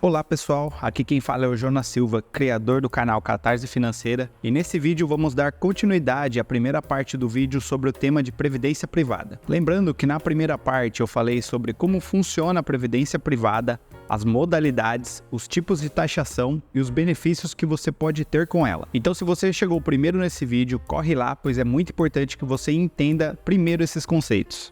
Olá pessoal, aqui quem fala é o Jonas Silva, criador do canal Catarse Financeira, e nesse vídeo vamos dar continuidade à primeira parte do vídeo sobre o tema de previdência privada. Lembrando que na primeira parte eu falei sobre como funciona a previdência privada, as modalidades, os tipos de taxação e os benefícios que você pode ter com ela. Então se você chegou primeiro nesse vídeo, corre lá, pois é muito importante que você entenda primeiro esses conceitos.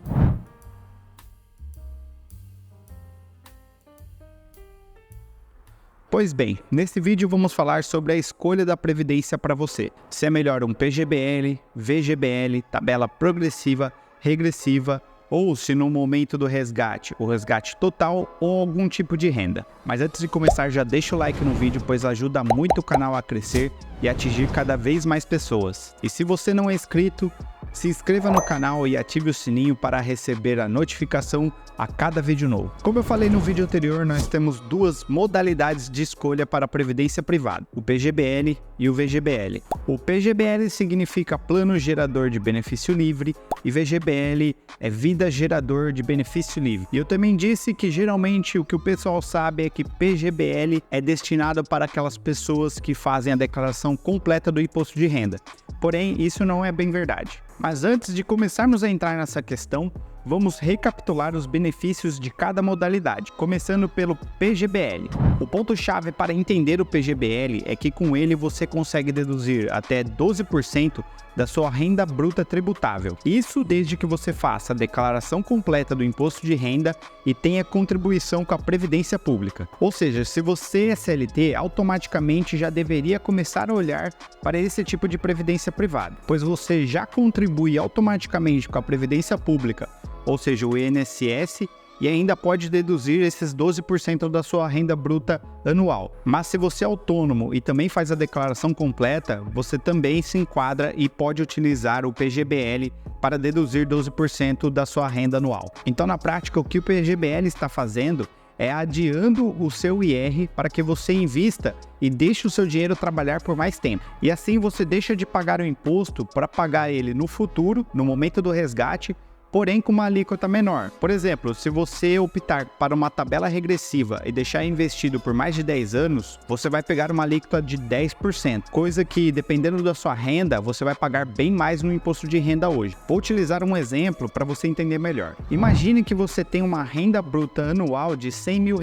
Pois bem, nesse vídeo vamos falar sobre a escolha da previdência para você. Se é melhor um PGBL, VGBL, tabela progressiva, regressiva, ou se no momento do resgate, o resgate total ou algum tipo de renda. Mas antes de começar, já deixa o like no vídeo, pois ajuda muito o canal a crescer e atingir cada vez mais pessoas. E se você não é inscrito, se inscreva no canal e ative o sininho para receber a notificação a cada vídeo novo. Como eu falei no vídeo anterior, nós temos duas modalidades de escolha para a previdência privada, o PGBL e o VGBL. O PGBL significa Plano Gerador de Benefício Livre e VGBL é Vida Gerador de Benefício Livre. E eu também disse que geralmente o que o pessoal sabe é que PGBL é destinado para aquelas pessoas que fazem a declaração completa do imposto de renda. Porém, isso não é bem verdade. Mas antes de começarmos a entrar nessa questão, vamos recapitular os benefícios de cada modalidade, começando pelo PGBL. O ponto-chave para entender o PGBL é que com ele você consegue deduzir até 12% da sua renda bruta tributável. Isso desde que você faça a declaração completa do imposto de renda e tenha contribuição com a Previdência Pública. Ou seja, se você é CLT, automaticamente já deveria começar a olhar para esse tipo de previdência privada, pois você já contribui automaticamente com a Previdência Pública, ou seja, o INSS, e ainda pode deduzir esses 12% da sua renda bruta anual. Mas se você é autônomo e também faz a declaração completa, você também se enquadra e pode utilizar o PGBL para deduzir 12% da sua renda anual. Então, na prática, o que o PGBL está fazendo é adiando o seu IR para que você invista e deixe o seu dinheiro trabalhar por mais tempo. E assim você deixa de pagar o imposto para pagar ele no futuro, no momento do resgate, porém com uma alíquota menor. Por exemplo, se você optar para uma tabela regressiva e deixar investido por mais de 10 anos, você vai pegar uma alíquota de 10%, coisa que, dependendo da sua renda, você vai pagar bem mais no imposto de renda hoje. Vou utilizar um exemplo para você entender melhor. Imagine que você tem uma renda bruta anual de R$100 mil.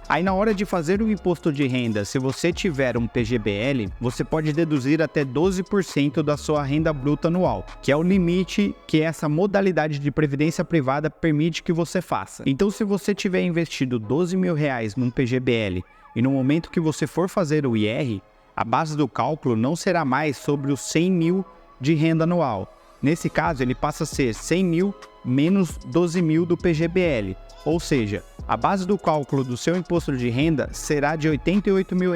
Aí na hora de fazer o imposto de renda, se você tiver um PGBL, você pode deduzir até 12% da sua renda bruta anual, que é o limite que essa modalidade de previdência privada permite que você faça. Então, se você tiver investido R$12 mil num PGBL e no momento que você for fazer o IR, a base do cálculo não será mais sobre os 100 mil de renda anual. Nesse caso, ele passa a ser 100 mil menos 12 mil do PGBL, ou seja, a base do cálculo do seu imposto de renda será de R$88 mil.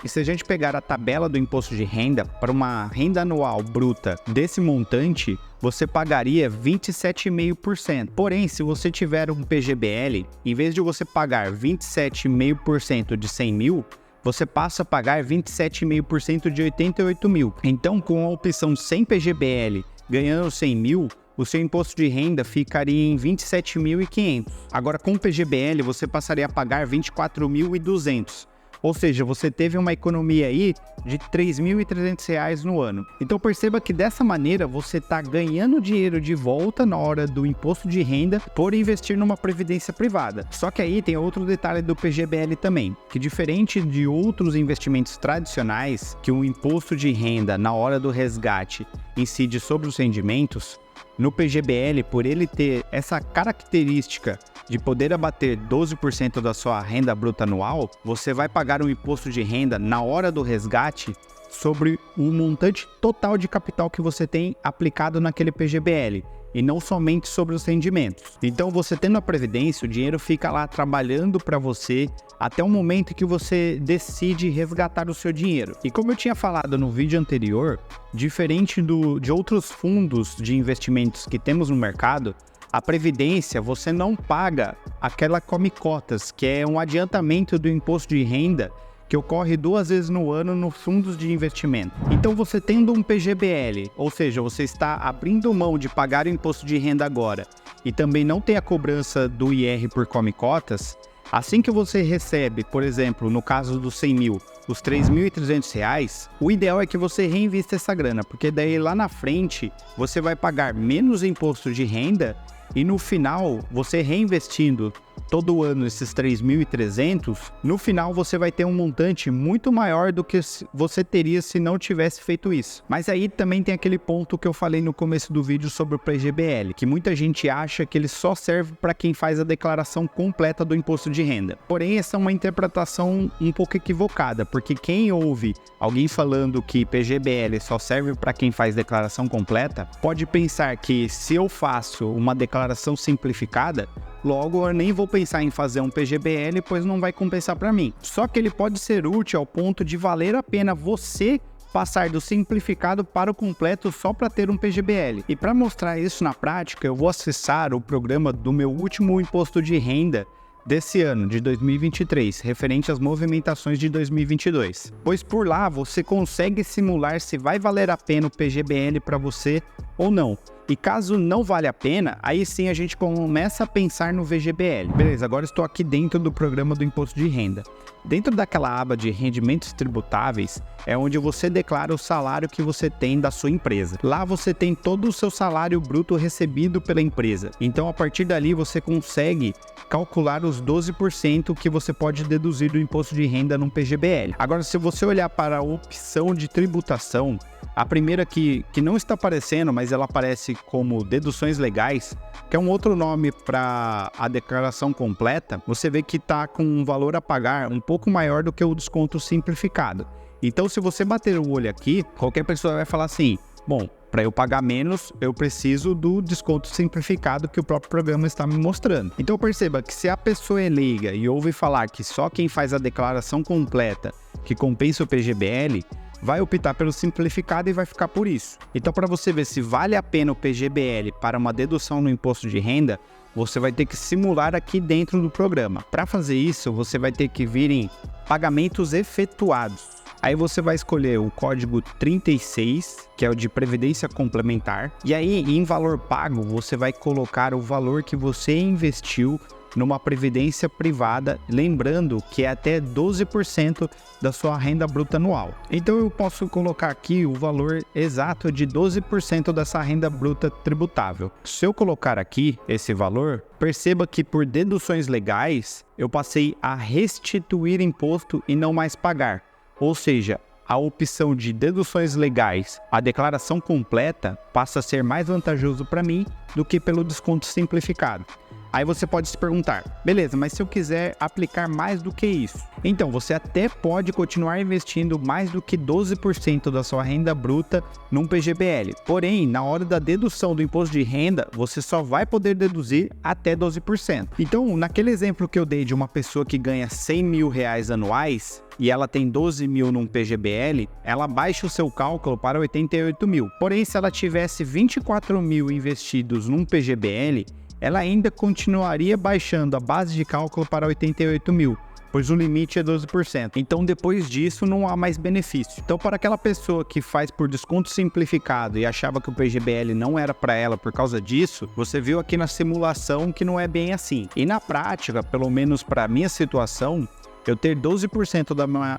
E se a gente pegar a tabela do imposto de renda para uma renda anual bruta desse montante, você pagaria 27,5%. Porém, se você tiver um PGBL, em vez de você pagar 27,5% de 100 mil, você passa a pagar 27,5% de 88 mil. Então, com a opção sem PGBL, ganhando 100 mil, o seu imposto de renda ficaria em 27.500. Agora, com o PGBL, você passaria a pagar 24.200. Ou seja, você teve uma economia aí de R$3.300 no ano. Então perceba que dessa maneira você está ganhando dinheiro de volta na hora do imposto de renda por investir numa previdência privada. Só que aí tem outro detalhe do PGBL também, que diferente de outros investimentos tradicionais, que o imposto de renda na hora do resgate incide sobre os rendimentos, no PGBL, por ele ter essa característica de poder abater 12% da sua renda bruta anual, você vai pagar um imposto de renda na hora do resgate sobre o montante total de capital que você tem aplicado naquele PGBL, e não somente sobre os rendimentos. Então, você tendo a previdência, o dinheiro fica lá trabalhando para você até o momento que você decide resgatar o seu dinheiro. E como eu tinha falado no vídeo anterior, diferente de outros fundos de investimentos que temos no mercado, a previdência você não paga aquela come-cotas, que é um adiantamento do imposto de renda que ocorre 2 vezes no ano nos fundos de investimento. Então, você tendo um PGBL, ou seja, você está abrindo mão de pagar o imposto de renda agora e também não tem a cobrança do IR por come-cotas, Assim que você recebe, por exemplo, no caso dos 100 mil, os R$ 3.300, o ideal é que você reinvista essa grana, porque daí lá na frente você vai pagar menos imposto de renda e no final, você reinvestindo todo ano esses 3.300, no final você vai ter um montante muito maior do que você teria se não tivesse feito isso. Mas aí também tem aquele ponto que eu falei no começo do vídeo sobre o PGBL, que muita gente acha que ele só serve para quem faz a declaração completa do imposto de renda. Porém, essa é uma interpretação um pouco equivocada, porque quem ouve alguém falando que PGBL só serve para quem faz declaração completa, pode pensar que se eu faço uma declaração simplificada, logo eu nem vou pensar em fazer um PGBL, pois não vai compensar para mim. Só que ele pode ser útil ao ponto de valer a pena você passar do simplificado para o completo só para ter um PGBL. E para mostrar isso na prática, eu vou acessar o programa do meu último imposto de renda desse ano, de 2023, referente às movimentações de 2022. Pois por lá você consegue simular se vai valer a pena o PGBL para você ou não. E caso não vale a pena, aí sim a gente começa a pensar no VGBL. Beleza, agora estou aqui dentro do programa do imposto de renda. Dentro daquela aba de rendimentos tributáveis, é onde você declara o salário que você tem da sua empresa. Lá você tem todo o seu salário bruto recebido pela empresa. Então, a partir dali, você consegue calcular os 12% que você pode deduzir do imposto de renda num PGBL. Agora, se você olhar para a opção de tributação, a primeira que não está aparecendo, mas ela aparece como deduções legais, que é um outro nome para a declaração completa, você vê que está com um valor a pagar um pouco maior do que o desconto simplificado. Então, se você bater o olho aqui, qualquer pessoa vai falar assim, bom, para eu pagar menos, eu preciso do desconto simplificado que o próprio programa está me mostrando. Então perceba que se a pessoa é leiga e ouve falar que só quem faz a declaração completa que compensa o PGBL, vai optar pelo simplificado e vai ficar por isso. Então, para você ver se vale a pena o PGBL para uma dedução no imposto de renda, você vai ter que simular aqui dentro do programa. Para fazer isso, você vai ter que vir em pagamentos efetuados. Aí você vai escolher o código 36, que é o de previdência complementar. E aí, em valor pago, você vai colocar o valor que você investiu numa previdência privada, lembrando que é até 12% da sua renda bruta anual. Então eu posso colocar aqui o valor exato de 12% dessa renda bruta tributável. Se eu colocar aqui esse valor, perceba que por deduções legais, eu passei a restituir imposto e não mais pagar. Ou seja, a opção de deduções legais, a declaração completa, passa a ser mais vantajoso para mim do que pelo desconto simplificado. Aí você pode se perguntar, beleza, mas se eu quiser aplicar mais do que isso? Então, você até pode continuar investindo mais do que 12% da sua renda bruta num PGBL. Porém, na hora da dedução do imposto de renda, você só vai poder deduzir até 12%. Então, naquele exemplo que eu dei de uma pessoa que ganha 100 mil reais anuais, e ela tem 12 mil num PGBL, ela baixa o seu cálculo para 88 mil. Porém, se ela tivesse 24 mil investidos num PGBL, ela ainda continuaria baixando a base de cálculo para 88 mil, pois o limite é 12%. Então, depois disso, não há mais benefício. Então, para aquela pessoa que faz por desconto simplificado e achava que o PGBL não era para ela por causa disso, você viu aqui na simulação que não é bem assim. E na prática, pelo menos para a minha situação, eu ter 12%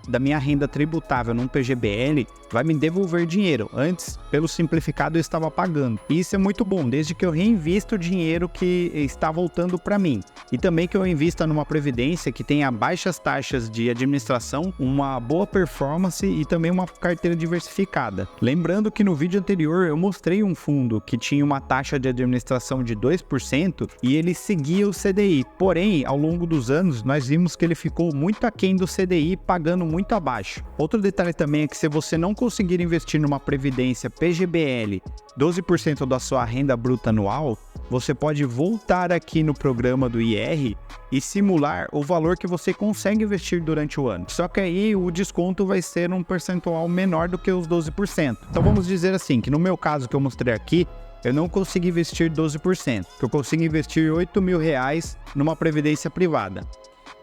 da minha renda tributável num PGBL vai me devolver dinheiro. Antes, pelo simplificado, eu estava pagando. E isso é muito bom, desde que eu reinvisto o dinheiro que está voltando para mim. E também que eu invista numa previdência que tenha baixas taxas de administração, uma boa performance e também uma carteira diversificada. Lembrando que no vídeo anterior eu mostrei um fundo que tinha uma taxa de administração de 2% e ele seguia o CDI. Porém, ao longo dos anos, nós vimos que ele ficou muito aquém do CDI, pagando muito abaixo. Outro detalhe também é que se você não conseguir investir numa previdência PGBL 12% da sua renda bruta anual, você pode voltar aqui no programa do IR e simular o valor que você consegue investir durante o ano. Só que aí o desconto vai ser um percentual menor do que os 12%. Então vamos dizer assim, que no meu caso que eu mostrei aqui, eu não consigo investir 12%, que eu consigo investir 8 mil reais numa previdência privada.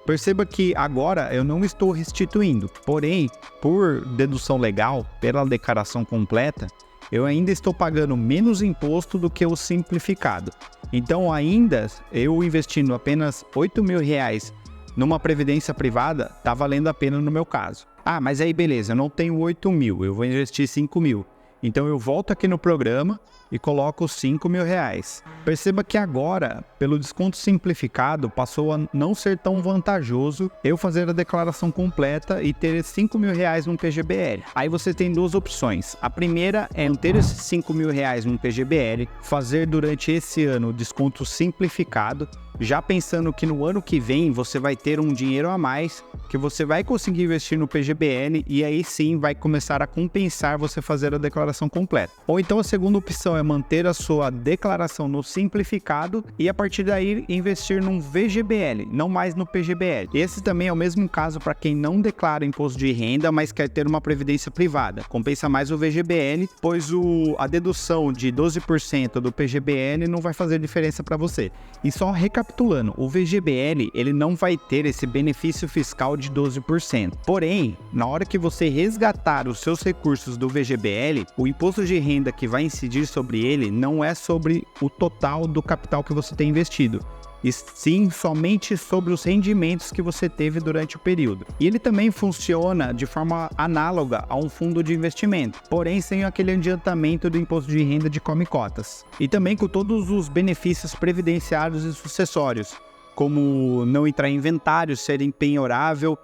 Perceba que agora eu não estou restituindo, porém, por dedução legal, pela declaração completa, eu ainda estou pagando menos imposto do que o simplificado. Então, ainda eu investindo apenas 8 mil reais numa previdência privada, tá valendo a pena no meu caso. Ah, mas aí beleza, eu não tenho 8 mil, eu vou investir 5 mil. Então eu volto aqui no programa e coloco 5 mil reais. Perceba que agora, pelo desconto simplificado, passou a não ser tão vantajoso eu fazer a declaração completa e ter 5 mil reais no PGBL. Aí você tem duas opções. A primeira é ter esses 5 mil reais no PGBL, fazer durante esse ano o desconto simplificado, já pensando que no ano que vem você vai ter um dinheiro a mais, que você vai conseguir investir no PGBL e aí sim vai começar a compensar você fazer a declaração completa. Ou então a segunda opção é manter a sua declaração no simplificado e a partir daí investir num VGBL, não mais no PGBL. Esse também é o mesmo caso para quem não declara imposto de renda, mas quer ter uma previdência privada. Compensa mais o VGBL, pois a dedução de 12% do PGBL não vai fazer diferença para você. E só recapitulando, o VGBL ele não vai ter esse benefício fiscal de 12%. Porém, na hora que você resgatar os seus recursos do VGBL, o imposto de renda que vai incidir sobre ele não é sobre o total do capital que você tem investido, e sim somente sobre os rendimentos que você teve durante o período. E ele também funciona de forma análoga a um fundo de investimento, porém sem aquele adiantamento do imposto de renda de come-cotas. E também com todos os benefícios previdenciários e sucessórios, como não entrar em inventário, ser empenhorável,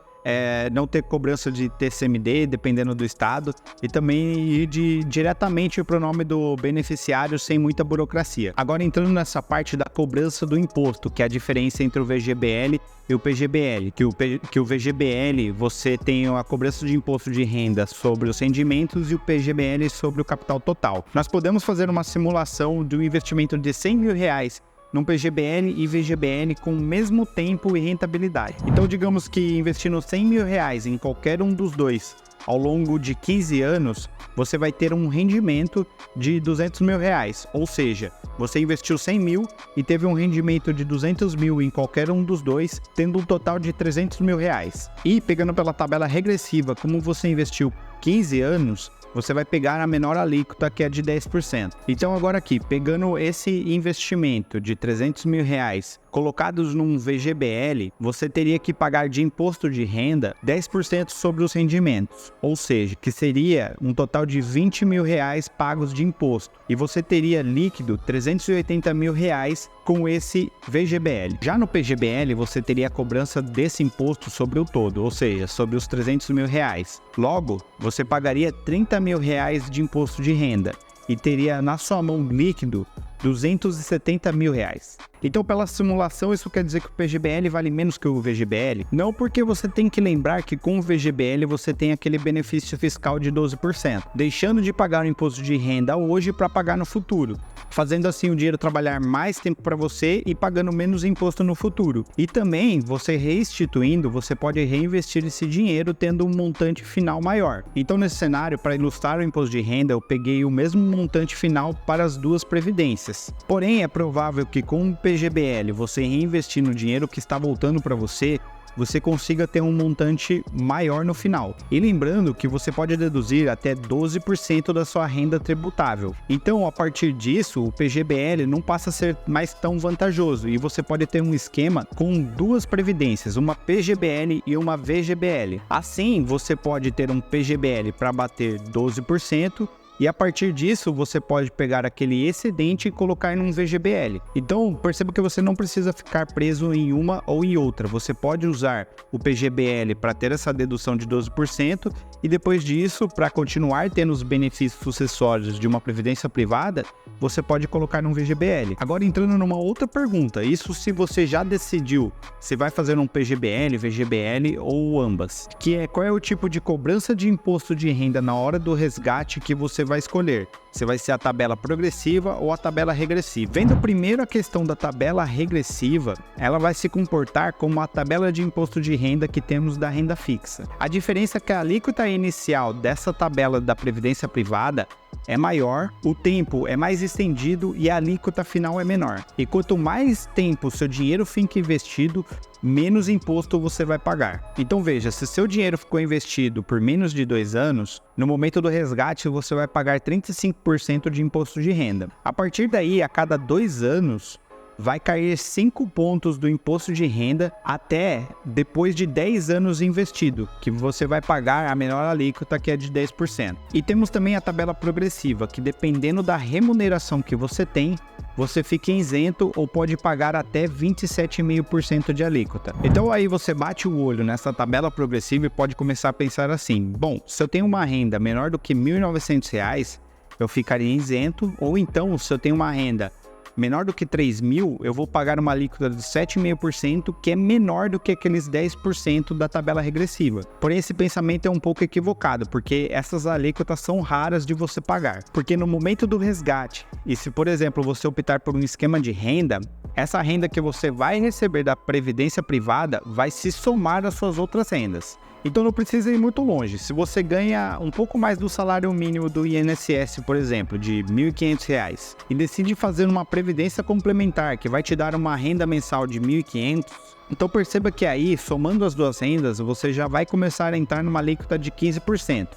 não ter cobrança de TCMD, dependendo do estado, e também ir diretamente para o nome do beneficiário sem muita burocracia. Agora entrando nessa parte da cobrança do imposto, que é a diferença entre o VGBL e o PGBL, que o VGBL você tem a cobrança de imposto de renda sobre os rendimentos e o PGBL sobre o capital total. Nós podemos fazer uma simulação de um investimento de 100 mil reais num PGBL e VGBL com o mesmo tempo e rentabilidade. Então digamos que investindo 100 mil reais em qualquer um dos dois ao longo de 15 anos, você vai ter um rendimento de 200 mil reais, ou seja, você investiu 100 mil e teve um rendimento de 200 mil em qualquer um dos dois, tendo um total de 300 mil reais. E pegando pela tabela regressiva, como você investiu 15 anos, você vai pegar a menor alíquota, que é de 10%. Então agora aqui, pegando esse investimento de 300 mil reais colocados num VGBL, você teria que pagar de imposto de renda 10% sobre os rendimentos, ou seja, que seria um total de 20 mil reais pagos de imposto, e você teria líquido 380 mil reais com esse VGBL. Já no PGBL, você teria a cobrança desse imposto sobre o todo, ou seja, sobre os 300 mil reais. Logo, você pagaria 30 mil reais de imposto de renda e teria na sua mão líquido 270 mil reais. Então, pela simulação, isso quer dizer que o PGBL vale menos que o VGBL? Não, porque você tem que lembrar que com o VGBL você tem aquele benefício fiscal de 12%, deixando de pagar o imposto de renda hoje para pagar no futuro, fazendo assim o dinheiro trabalhar mais tempo para você e pagando menos imposto no futuro. E também, você restituindo, você pode reinvestir esse dinheiro tendo um montante final maior. Então, nesse cenário, para ilustrar o imposto de renda, eu peguei o mesmo montante final para as duas previdências. Porém, é provável que com o PGBL, você reinvestindo o dinheiro que está voltando para você consiga ter um montante maior no final. E lembrando que você pode deduzir até 12% da sua renda tributável. Então, a partir disso, o PGBL não passa a ser mais tão vantajoso e você pode ter um esquema com duas previdências, uma PGBL e uma VGBL. Assim, você pode ter um PGBL para bater 12%, e a partir disso, você pode pegar aquele excedente e colocar num VGBL. Então, perceba que você não precisa ficar preso em uma ou em outra. Você pode usar o PGBL para ter essa dedução de 12% e depois disso, para continuar tendo os benefícios sucessórios de uma previdência privada, você pode colocar num VGBL. Agora, entrando numa outra pergunta, isso se você já decidiu se vai fazer um PGBL, VGBL ou ambas, que é qual é o tipo de cobrança de imposto de renda na hora do resgate que você vai escolher. Se vai ser a tabela progressiva ou a tabela regressiva. Vendo primeiro a questão da tabela regressiva, ela vai se comportar como a tabela de imposto de renda que temos da renda fixa. A diferença é que a alíquota inicial dessa tabela da previdência privada é maior, o tempo é mais estendido e a alíquota final é menor. E quanto mais tempo o seu dinheiro fica investido, menos imposto você vai pagar. Então veja, se seu dinheiro ficou investido por menos de 2 anos, no momento do resgate você vai pagar 35% de imposto de renda. A partir daí, a cada 2 anos, vai cair 5 pontos do imposto de renda até depois de 10 anos investido, que você vai pagar a menor alíquota, que é de 10%. E temos também a tabela progressiva, que dependendo da remuneração que você tem, você fica isento ou pode pagar até 27,5% de alíquota. Então aí você bate o olho nessa tabela progressiva e pode começar a pensar assim: bom, se eu tenho uma renda menor do que R$ 1.900, eu ficaria isento, ou então se eu tenho uma renda menor do que 3.000, eu vou pagar uma alíquota de 7,5%, que é menor do que aqueles 10% da tabela regressiva. Porém, esse pensamento é um pouco equivocado, porque essas alíquotas são raras de você pagar. Porque no momento do resgate, e se, por exemplo, você optar por um esquema de renda, essa renda que você vai receber da previdência privada vai se somar às suas outras rendas. Então não precisa ir muito longe. Se você ganha um pouco mais do salário mínimo do INSS, por exemplo, de R$ 1.500, e decide fazer uma previdência complementar que vai te dar uma renda mensal de R$ 1.500, então perceba que aí, somando as duas rendas, você já vai começar a entrar numa alíquota de 15%.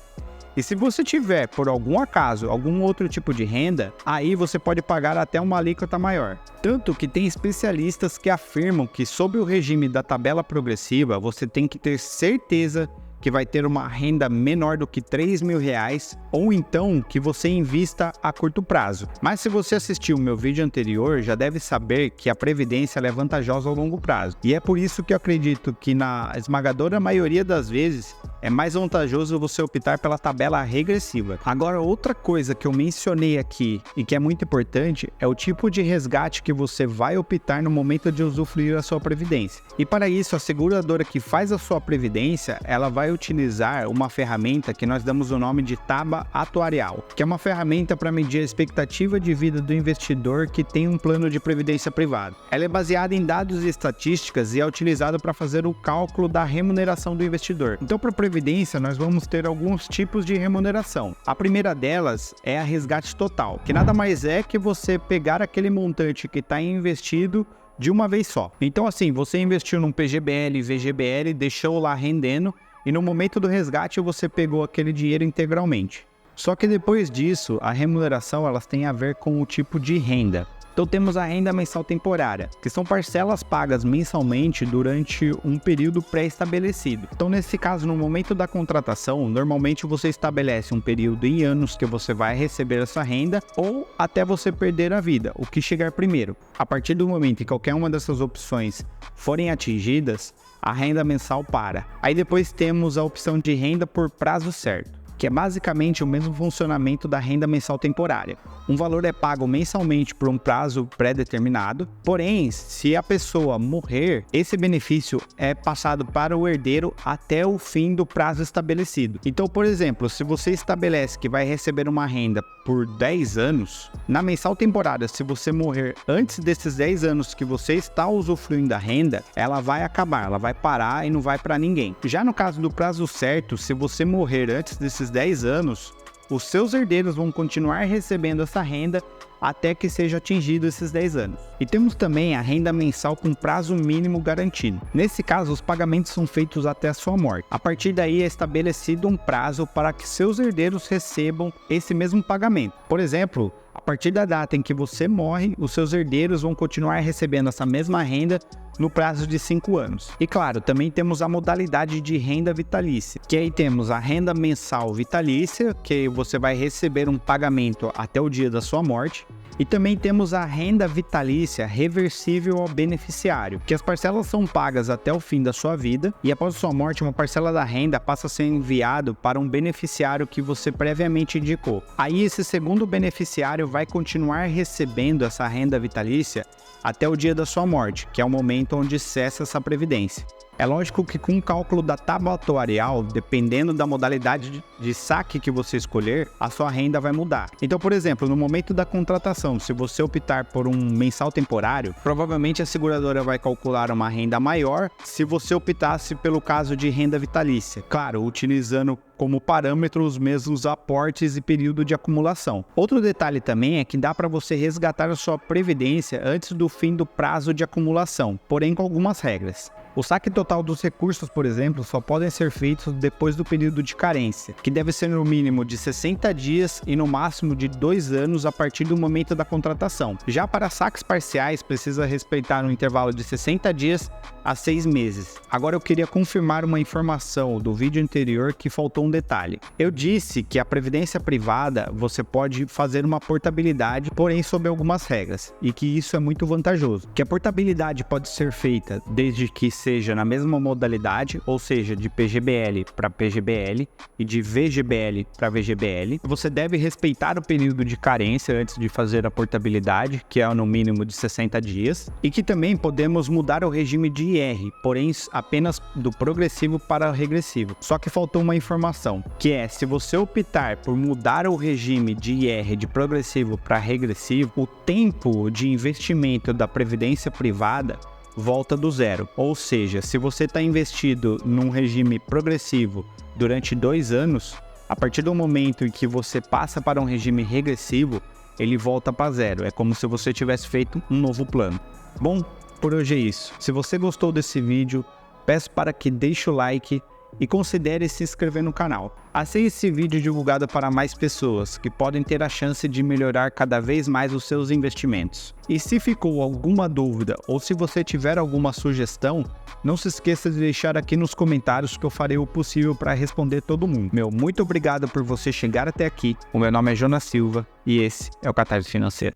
E se você tiver, por algum acaso, algum outro tipo de renda, aí você pode pagar até uma alíquota maior. Tanto que tem especialistas que afirmam que, sob o regime da tabela progressiva, você tem que ter certeza que vai ter uma renda menor do que R$ 3.000, ou então que você invista a curto prazo. Mas se você assistiu o meu vídeo anterior, já deve saber que a previdência é vantajosa ao longo prazo. E é por isso que eu acredito que na esmagadora maioria das vezes é mais vantajoso você optar pela tabela regressiva. Agora, outra coisa que eu mencionei aqui e que é muito importante é o tipo de resgate que você vai optar no momento de usufruir a sua previdência. E para isso, a seguradora que faz a sua previdência, ela vai utilizar uma ferramenta que nós damos o nome de TABA atuarial, que é uma ferramenta para medir a expectativa de vida do investidor que tem um plano de previdência privado. Ela é baseada em dados e estatísticas e é utilizada para fazer o cálculo da remuneração do investidor. Então, para a previdência, nós vamos ter alguns tipos de remuneração. A primeira delas é a resgate total, que nada mais é que você pegar aquele montante que está investido de uma vez só. Então, assim, você investiu num PGBL, VGBL, deixou lá rendendo, e no momento do resgate você pegou aquele dinheiro integralmente. Só que depois disso, a remuneração elas tem a ver com o tipo de renda. Então temos a renda mensal temporária, que são parcelas pagas mensalmente durante um período pré-estabelecido. Então nesse caso, no momento da contratação, normalmente você estabelece um período em anos que você vai receber essa renda ou até você perder a vida, o que chegar primeiro. A partir do momento em que qualquer uma dessas opções forem atingidas, a renda mensal para. Aí depois temos a opção de renda por prazo certo, que é basicamente o mesmo funcionamento da renda mensal temporária. Um valor é pago mensalmente por um prazo pré-determinado, porém, se a pessoa morrer, esse benefício é passado para o herdeiro até o fim do prazo estabelecido. Então, por exemplo, se você estabelece que vai receber uma renda por 10 anos, na mensal temporária, se você morrer antes desses 10 anos que você está usufruindo da renda, ela vai acabar, ela vai parar e não vai para ninguém. Já no caso do prazo certo, se você morrer antes desses 10 anos, os seus herdeiros vão continuar recebendo essa renda até que seja atingido esses 10 anos. E temos também a renda mensal com prazo mínimo garantido. Nesse caso, os pagamentos são feitos até a sua morte. A partir daí é estabelecido um prazo para que seus herdeiros recebam esse mesmo pagamento. Por exemplo, a partir da data em que você morre, os seus herdeiros vão continuar recebendo essa mesma renda no prazo de 5 anos. E claro, também temos a modalidade de renda vitalícia, que aí temos a renda mensal vitalícia, que você vai receber um pagamento até o dia da sua morte. E também temos a renda vitalícia reversível ao beneficiário, que as parcelas são pagas até o fim da sua vida e após sua morte uma parcela da renda passa a ser enviado para um beneficiário que você previamente indicou. Aí esse segundo beneficiário vai continuar recebendo essa renda vitalícia até o dia da sua morte, que é o momento onde cessa essa previdência. É lógico que com o cálculo da tábua atuarial, dependendo da modalidade de saque que você escolher, a sua renda vai mudar. Então, por exemplo, no momento da contratação, se você optar por um mensal temporário, provavelmente a seguradora vai calcular uma renda maior se você optasse pelo caso de renda vitalícia. Claro, utilizando como parâmetro os mesmos aportes e período de acumulação. Outro detalhe também é que dá para você resgatar a sua previdência antes do fim do prazo de acumulação, porém com algumas regras. O saque total dos recursos, por exemplo, só podem ser feitos depois do período de carência, que deve ser no mínimo de 60 dias e no máximo de 2 anos a partir do momento da contratação. Já para saques parciais, precisa respeitar um intervalo de 60 dias a 6 meses. Agora eu queria confirmar uma informação do vídeo anterior que faltou um detalhe. Eu disse que a previdência privada você pode fazer uma portabilidade, porém sob algumas regras, e que isso é muito vantajoso. Que a portabilidade pode ser feita desde que seja na mesma modalidade, ou seja, de PGBL para PGBL e de VGBL para VGBL. Você deve respeitar o período de carência antes de fazer a portabilidade, que é no mínimo de 60 dias, e que também podemos mudar o regime de IR, porém apenas do progressivo para o regressivo. Só que faltou uma informação, que é se você optar por mudar o regime de IR de progressivo para regressivo, o tempo de investimento da previdência privada volta do zero. Ou seja, se você está investido num regime progressivo durante 2 anos, a partir do momento em que você passa para um regime regressivo, ele volta para zero. É como se você tivesse feito um novo plano. Bom, por hoje é isso. Se você gostou desse vídeo, peço para que deixe o like e considere se inscrever no canal. Assim esse vídeo divulgado para mais pessoas que podem ter a chance de melhorar cada vez mais os seus investimentos. E se ficou alguma dúvida ou se você tiver alguma sugestão, não se esqueça de deixar aqui nos comentários que eu farei o possível para responder todo mundo. Muito obrigado por você chegar até aqui. O meu nome é Jonas Silva e esse é o Catarse Financeiro.